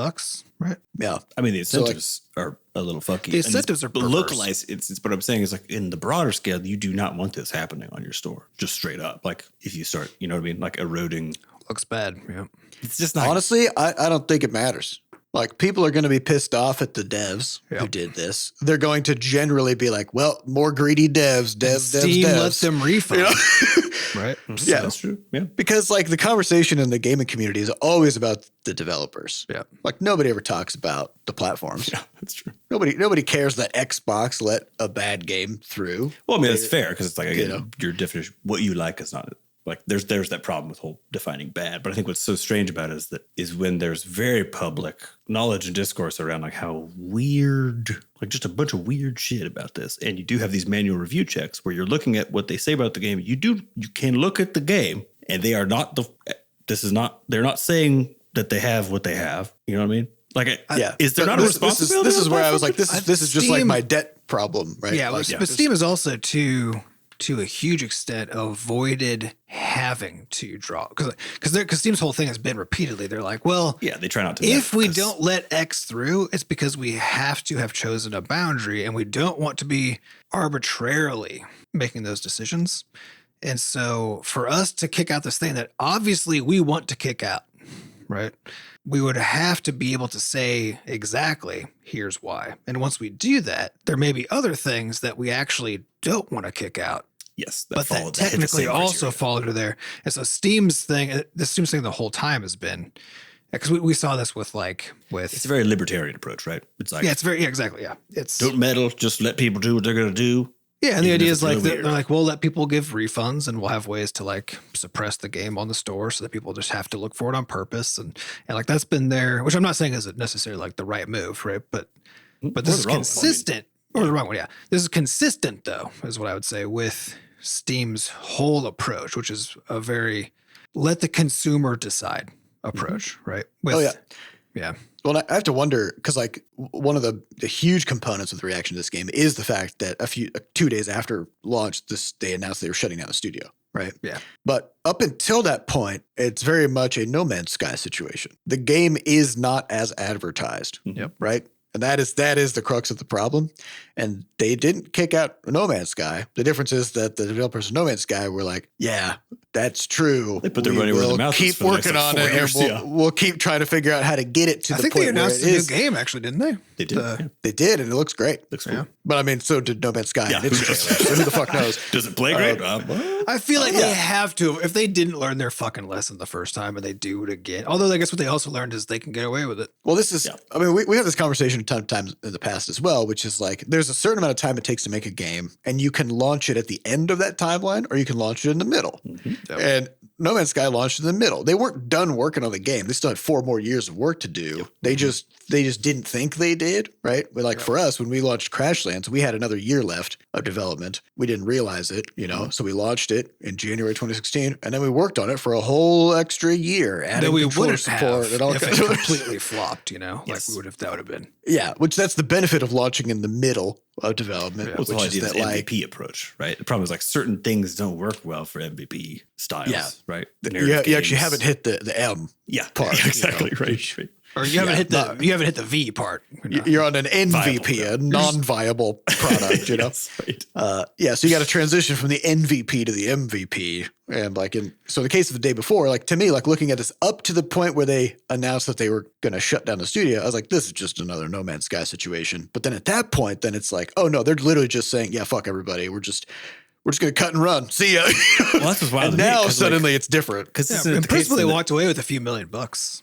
right? Yeah. I mean, the incentives are a little funky. The incentives are localized. It's what I'm saying is in the broader scale, you do not want this happening on your store, just straight up. Like if you start, you know what I mean? Like eroding. Looks bad. Yeah. It's just not. Honestly, I don't think it matters. Like, people are going to be pissed off at the devs who did this. They're going to generally be like, well, more greedy devs, Steam devs. let them refund. You know? Right? Yeah, that's true. Yeah. Because like the conversation in the gaming community is always about the developers. Yeah. Like nobody ever talks about the platforms. Yeah, that's true. Nobody cares that Xbox let a bad game through. Well, I mean, it's fair because it's like, again, your definition, what you like is not like there's that problem with whole defining bad. But I think what's so strange about it is when there's very public knowledge and discourse around like how weird, like just a bunch of weird shit about this. And you do have these manual review checks where you're looking at what they say about the game. You can look at the game and they are not they're not saying that they have what they have. You know what I mean? Like, is there not a responsibility? This is where I was like, this is just like my debt problem, right? Yeah, like, but Steam is also to a huge extent avoided having to draw because Steam's whole thing has been repeatedly they're like, well, yeah, they try not to. If we don't let X through, it's because we have to have chosen a boundary and we don't want to be arbitrarily making those decisions. And so for us to kick out this thing that obviously we want to kick out, right? We would have to be able to say exactly, here's why. And once we do that, there may be other things that we actually don't want to kick out. Yes, but that technically also fall under there. And so Steam's thing the whole time has been, because we saw this with it's a very libertarian approach, right? It's like, exactly. Yeah. It's don't meddle, just let people do what they're going to do. Yeah. And the idea is like, they're like, we'll let people give refunds and we'll have ways to like suppress the game on the store so that people just have to look for it on purpose. And like, that's been there, which I'm not saying isn't necessarily like the right move, right? But this is consistent. Or the wrong one, yeah. This is consistent, though, is what I would say, with Steam's whole approach, which is a very let the consumer decide approach, right? Yeah. Well, I have to wonder because like one of the huge components of the reaction to this game is the fact that 2 days after launch, they announced they were shutting down the studio, right? Yeah. But up until that point, it's very much a No Man's Sky situation. The game is not as advertised, right? And that is the crux of the problem. And they didn't kick out No Man's Sky. The difference is that the developers of No Man's Sky were like, yeah, that's true. They put their money where their mouth is. Keep working on it, and we'll keep trying to figure out how to get it to the point where it is. I think they announced a new game, actually, didn't they? They did. They did, and it looks great. Looks cool. Yeah. But I mean, so did No Man's Sky. Yeah, so who the fuck knows? Does it play great? I feel like they have to. If they didn't learn their fucking lesson the first time and they do it again. Although I guess what they also learned is they can get away with it. Well, this is, I mean, we have this conversation a ton of times in the past as well, which is like, there's a certain amount of time it takes to make a game, and you can launch it at the end of that timeline, or you can launch it in the middle. And No Man's Sky launched in the middle. They weren't done working on the game. They still had 4 more years of work to do. They just didn't think they did, right? But like for us, when we launched Crashlands, we had another year left of development. We didn't realize it, so we launched it in January 2016, and then we worked on it for a whole extra year, adding controller support and all if kinds it of completely flopped, like we would have. That would have been which that's the benefit of launching in the middle of development. Well, which is that MVP approach, right? The problem is like certain things don't work well for MVP styles, right? You actually haven't hit the M part. Exactly, right. Or you haven't hit the V part. You're on an NVP, a non-viable product, Yes, right. So you got to transition from the NVP to the MVP. And so in the case of the day before, like to me, like looking at this up to the point where they announced that they were going to shut down the studio, I was like, this is just another No Man's Sky situation. But then at that point, then it's like, oh no, they're literally just saying, yeah, fuck everybody. We're just going to cut and run. See ya. Well, that's what's wild. And now suddenly it's different. Because in principle, they walked away with a few $1 million.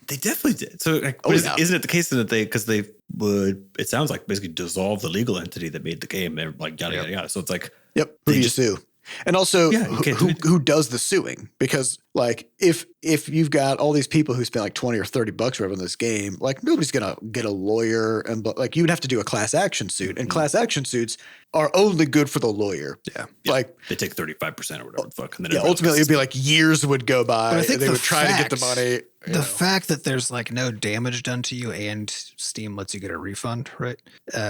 They definitely did. So isn't it the case that because they would, it sounds like basically dissolve the legal entity that made the game. They're like yada, yada, yada. So it's like, who do you sue? And also, who does the suing? Because like if you've got all these people who spend like $20 or $30 on this game, like nobody's gonna get a lawyer, and like you would have to do a class action suit, and class action suits are only good for the lawyer. Like they take 35% or whatever the fuck, and then ultimately it'd be like years would go by. But I think they would try to get the money. The fact that there's like no damage done to you and Steam lets you get a refund, right?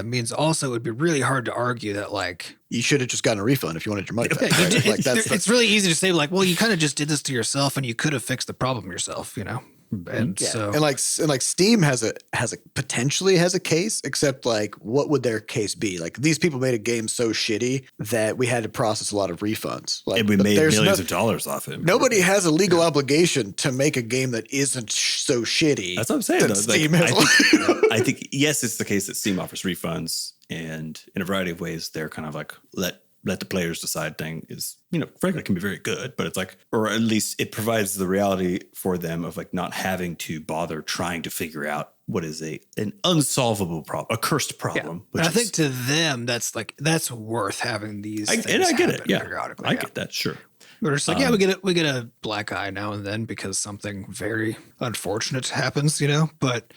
Means also it would be really hard to argue that like you should have just gotten a refund if you wanted your money back. It's really easy to say like, well, you kind of just did this to yourself and you could have fixed the problem yourself, And so and like Steam has a potentially has a case, except like what would their case be? Like these people made a game so shitty that we had to process a lot of refunds. Like, and we made millions of dollars off it. Nobody has a legal obligation to make a game that isn't so shitty. That's what I'm saying. Steam I think yes, it's the case that Steam offers refunds, and in a variety of ways, they're kind of like let the players decide thing is, frankly, can be very good, but it's like, or at least it provides the reality for them of like not having to bother trying to figure out what is an unsolvable problem, a cursed problem. Yeah. And I think to them, that's worth having these things and I get it. Yeah. Periodically. I get that. Sure. We're just like, we get a black eye now and then because something very unfortunate happens, but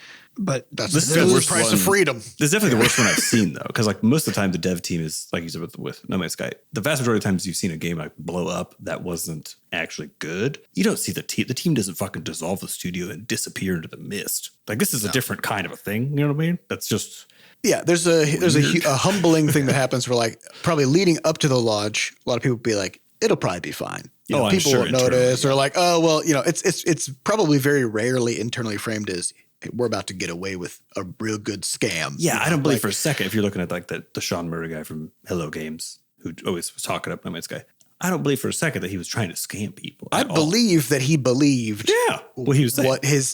this is the worst price of freedom. This is definitely the worst one I've seen though. Cause like most of the time the dev team is like you said with No Man's Sky, the vast majority of times you've seen a game like blow up that wasn't actually good. You don't see the team doesn't fucking dissolve the studio and disappear into the mist. Like this is a different kind of a thing. You know what I mean? That's just. Yeah, there's a humbling thing that happens where like probably leading up to the launch, a lot of people be like, it'll probably be fine. People won't notice, or like, oh well, it's probably very rarely internally framed as we're about to get away with a real good scam. Yeah, I don't believe for a second if you're looking at like the Sean Murray guy from Hello Games who always was talking up No Man's Sky. I don't believe for a second that he was trying to scam people. I believe that he believed what he was saying.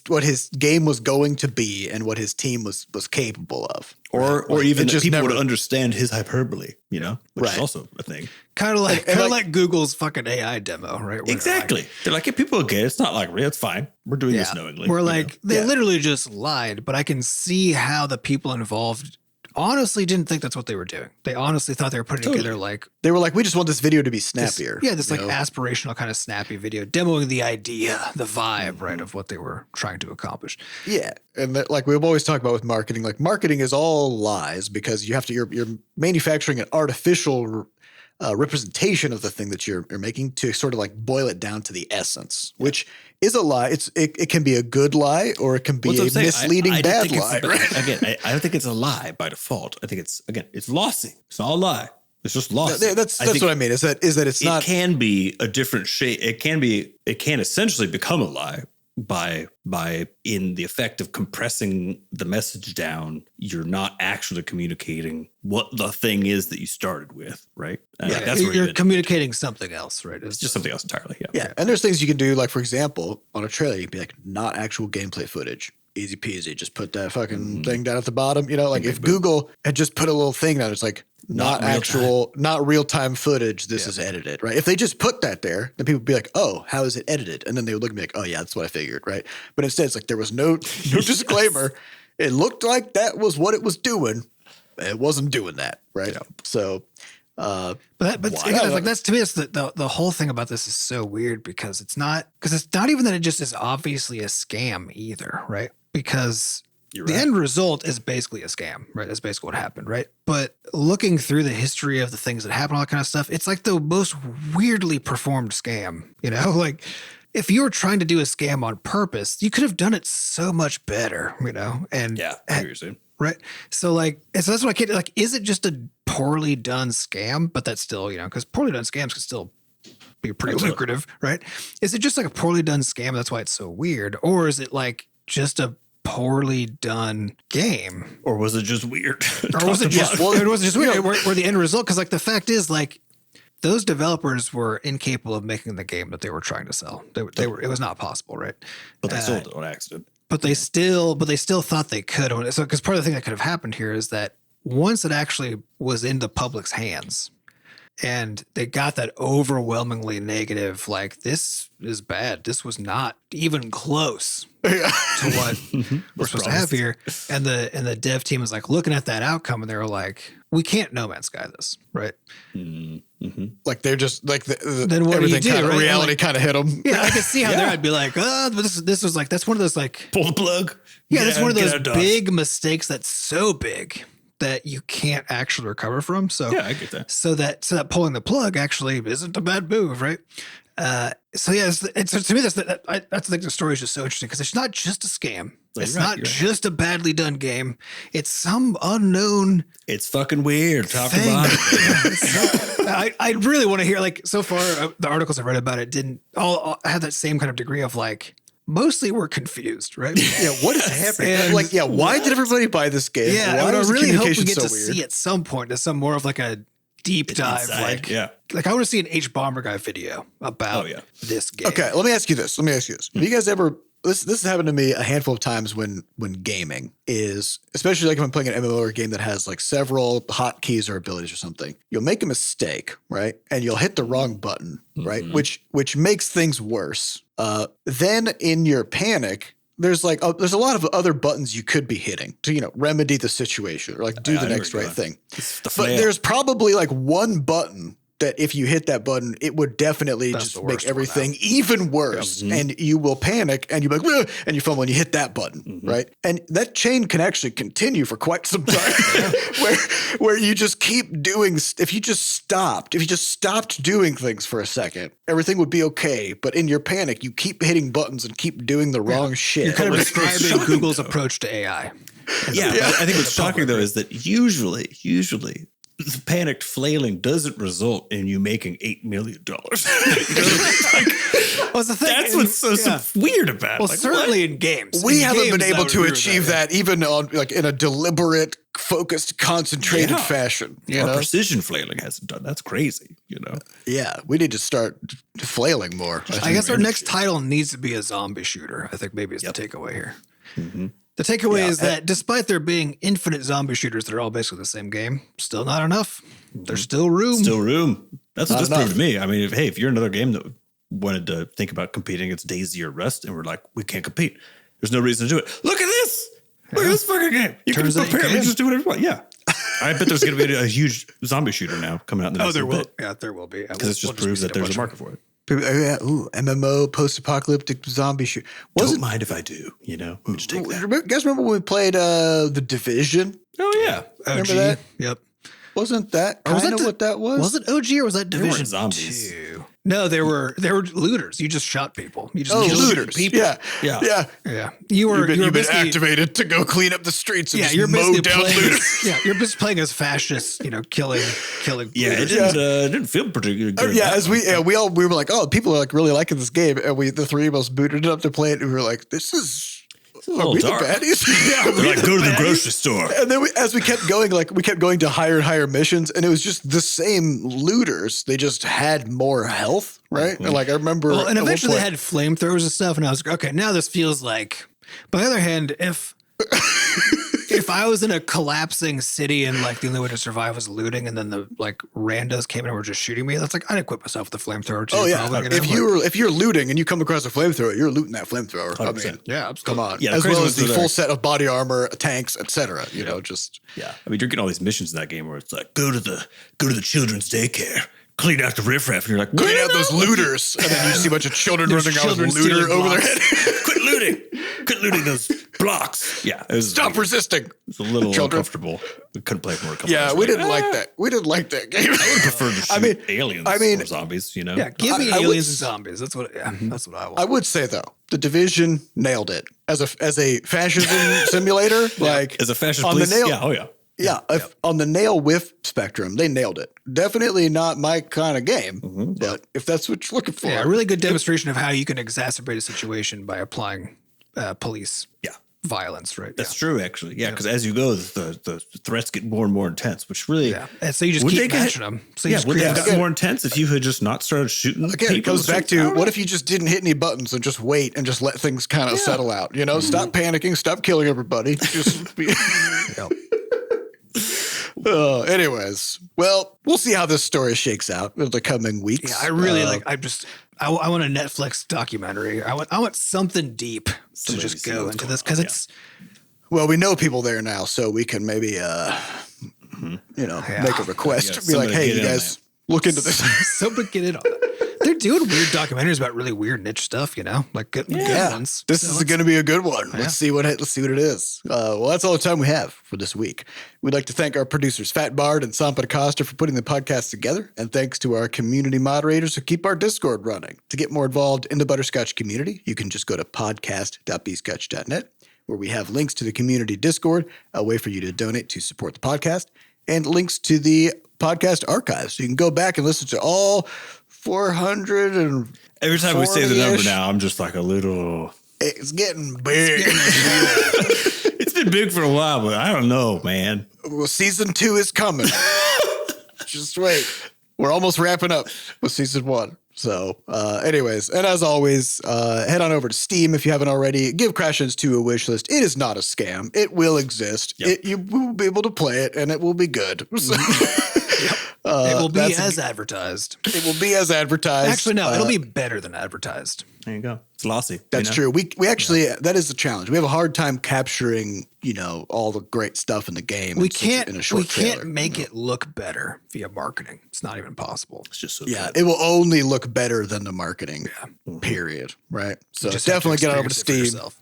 what his game was going to be and what his team was capable of. Or even that people would understand his hyperbole, which is also a thing. Kind of like Google's fucking AI demo, right? Exactly. They're like, if people are gay, it's not like real, it's fine. We're doing this knowingly. We're like, they literally just lied, but I can see how the people involved honestly didn't think that's what they were doing. They honestly thought they were putting together like... They were like, we just want this video to be snappier. This like aspirational kind of snappy video, demoing the idea, the vibe, right, of what they were trying to accomplish. Yeah. And like we've always talked about with marketing, like marketing is all lies because you're manufacturing an artificial representation of the thing that you're making to sort of like boil it down to the essence, which is a lie. It can be a good lie or it can be a misleading bad lie. Right? Again, I don't think it's a lie by default. I think it's lossing. It's not a lie. It's just lossing. That's what I mean. Is that it's not. It can be a different shape. It can essentially become a lie by in the effect of compressing the message down. You're not actually communicating what the thing is that you started with, right? That's where you're communicating something else, right? It's just something else entirely. Yeah. And there's things you can do, like for example, on a trailer, you'd be like, not actual gameplay footage. Easy peasy. Just put that fucking thing down at the bottom. Like if Google had just put a little thing down, it's like not real time footage. This is edited, right? If they just put that there, then people would be like, oh, how is it edited? And then they would look at me like, oh yeah, that's what I figured, right? But instead, it's like there was no disclaimer. It looked like that was what it was doing. It wasn't doing that, right? Yeah. So, but again, like that's to me, it's the whole thing about this is so weird because it's not even that it just is obviously a scam either, right? Because the end result is basically a scam, right? That's basically what happened, right? But looking through the history of the things that happen, all that kind of stuff, it's like the most weirdly performed scam, like if you were trying to do a scam on purpose, you could have done it so much better, and I hear what you're saying. Right. So that's what I can't like, is it just a poorly done scam? But that's still, because poorly done scams can still be pretty lucrative, right? Is it just like a poorly done scam? That's why it's so weird. Or is it like just a poorly done game? Or was it just weird? Or was it just weird? Where the end result? Because like the fact is like those developers were incapable of making the game that they were trying to sell. They were it was not possible, right? But they sold it on accident. But they still thought they could. So, because part of the thing that could have happened here is that once it actually was in the public's hands and they got that overwhelmingly negative, like, this is bad. This was not even close to what we're supposed to have here. And the dev team was like looking at that outcome and they were like, we can't No Man's Sky this, right? Mm-hmm. Like they're just like then what everything do you do, kind of right? reality kind of hit them. Yeah, I could see how there I'd be like, but this was like, that's one of those like pull the plug. Yeah, that's one of those big mistakes that's so big that you can't actually recover from. So yeah, I get that. So that pulling the plug actually isn't a bad move, right? So yeah, to me that's the thing. The story is just so interesting because it's not just a scam. It's not just a badly done game. It's some unknown. It's fucking weird. Talk about it. I really want to hear, like, so far the articles I've read about it didn't all have that same kind of degree of like, mostly were confused, right? Yeah, what is happening? And Like, yeah, why did everybody buy this game? Yeah, why I was the really hope we communication get so to weird? see at some point as some more of like a deep dive, Inside, like I want to see an H Bomber Guy video about this game. Okay, let me ask you this. Have you guys ever? This has happened to me a handful of times when gaming is, especially like if I'm playing an MMO or a game that has like several hotkeys or abilities or something. You'll make a mistake, right? And you'll hit the wrong button, right? Which makes things worse. Then in your panic, there's a lot of other buttons you could be hitting to remedy the situation or like do the next right thing. But there's probably like one button that if you hit that button, it would definitely just make everything even worse. And you will panic and you'll be like, and you fumble and you hit that button, right? And that chain can actually continue for quite some time where you just keep doing, if you just stopped doing things for a second, everything would be okay. But in your panic, you keep hitting buttons and keep doing the wrong shit. You're kind of describing Google's approach to AI. Yeah. I think what's shocking though is that usually the panicked flailing doesn't result in you making $8 million. Well, the thing that's what's so weird about it. Well, certainly in games. We haven't been able to achieve that even on like in a deliberate, focused, concentrated fashion. Or precision flailing hasn't done. That's crazy, Yeah, we need to start flailing more. I guess our next title needs to be a zombie shooter. I think maybe is the takeaway here. The takeaway is that despite there being infinite zombie shooters that are all basically the same game, still not enough. There's still room. That's what this proved to me. I mean, if you're another game that wanted to think about competing against DayZ or Rust, and we're like, we can't compete. There's no reason to do it. Look at this. Look at this fucking game. You can apparently just do whatever you want. Yeah. I bet there's going to be a huge zombie shooter now coming out in the next there will. bit. Yeah, there will be. Because it just proves that there's a market for it. MMO, post-apocalyptic zombie shoot. Don't mind if I do, Just take that. You guys remember when we played The Division? Oh, yeah. Remember that? Yep. Wasn't that kind of what that was? Was it OG or was that Division zombies. 2? No, they were looters. You just shot people. You just killed looters. people. Yeah. You've been activated to go clean up the streets and you're mow down looters. You're just playing as fascists, killing. Yeah, looters. it didn't feel particularly good. As we were like, oh, people are like really liking this game, and the three of us booted it up to play it, and we were like, this is. Are we dark. the baddies? They're like, go to the grocery store. And then as we kept going, we kept going to higher and higher missions, and it was just the same looters. They just had more health, right? And I remember. Well, and eventually they had flamethrowers and stuff, and I was like, okay, now this feels like. But on the other hand, if I was in a collapsing city and the only way to survive was looting, and then the randos came in and were just shooting me, that's I'd equip myself with a flamethrower too. Oh yeah, probably, if you're looting and you come across a flamethrower, you're looting that flamethrower. 100%. I mean, yeah, come on. Yeah, as well as the full set of body armor, tanks, etc. Just I mean, you're getting all these missions in that game where it's like go to the children's daycare. Clean out the riffraff, and you're like, clean out those looters, and then you see a bunch of children running out with looter over their head. Quit looting those blocks. Yeah, stop resisting. It's a little uncomfortable. We couldn't play it more. We didn't like that. We didn't like that game. I would prefer to shoot aliens or zombies. Yeah, give me aliens and zombies. That's what I want. I would say though, The Division nailed it as a fascism simulator. As a fascist police. Yeah, on the nail whiff spectrum, they nailed it. Definitely not my kind of game, but if that's what you're looking for. Yeah, a really good demonstration of how you can exacerbate a situation by applying police violence, right? That's true, actually. Yeah, because as you go, the threats get more and more intense, which really... Yeah, and so you just keep matching them. So would they have gotten more intense if you had just not started shooting Again, it goes back to, what if you just didn't hit any buttons and just wait and just let things kind of settle out? Stop panicking, stop killing everybody. Just be... Anyways, well, we'll see how this story shakes out in the coming weeks. Yeah, I really I want a Netflix documentary. I want something deep to just go into this because it's. Well, we know people there now, so we can maybe, make a request. Be like, hey, you guys, look into this. Somebody get in on it. They're doing weird documentaries about really weird niche stuff, good ones. This is going to be a good one. Let's see what it is. Well, that's all the time we have for this week. We'd like to thank our producers, Fat Bard and Sampa Costa, for putting the podcast together. And thanks to our community moderators who keep our Discord running. To get more involved in the Butterscotch community, you can just go to podcast.bscotch.net, where we have links to the community Discord, a way for you to donate to support the podcast, and links to the podcast archives. So you can go back and listen to all 400 and every time we say the number now, I'm just like a little It's getting big. It's been big for a while, but I don't know, man. Well, season 2 is coming. Just wait. We're almost wrapping up with season 1. So, anyways, and as always, head on over to Steam if you haven't already. Give Crashlands 2 a wish list. It is not a scam. It will exist. Yep. You will be able to play it, and it will be good. So, It will be as advertised. It will be as advertised. Actually, no, it'll be better than advertised. There you go. It's lossy. That's true. We actually that is the challenge. We have a hard time capturing, all the great stuff in the game. We can't in a short trailer, make it look better via marketing. It's not even possible. It's just so Yeah, good. it will only look better than the marketing. Period. Right. So just have to definitely get on over to experience it for Steam.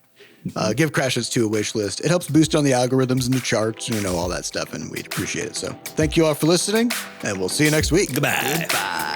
yourself. Give Crashlands 2 a wish list. It helps boost on the algorithms and the charts, all that stuff, and we'd appreciate it. So thank you all for listening, and we'll see you next week. Goodbye. Bye.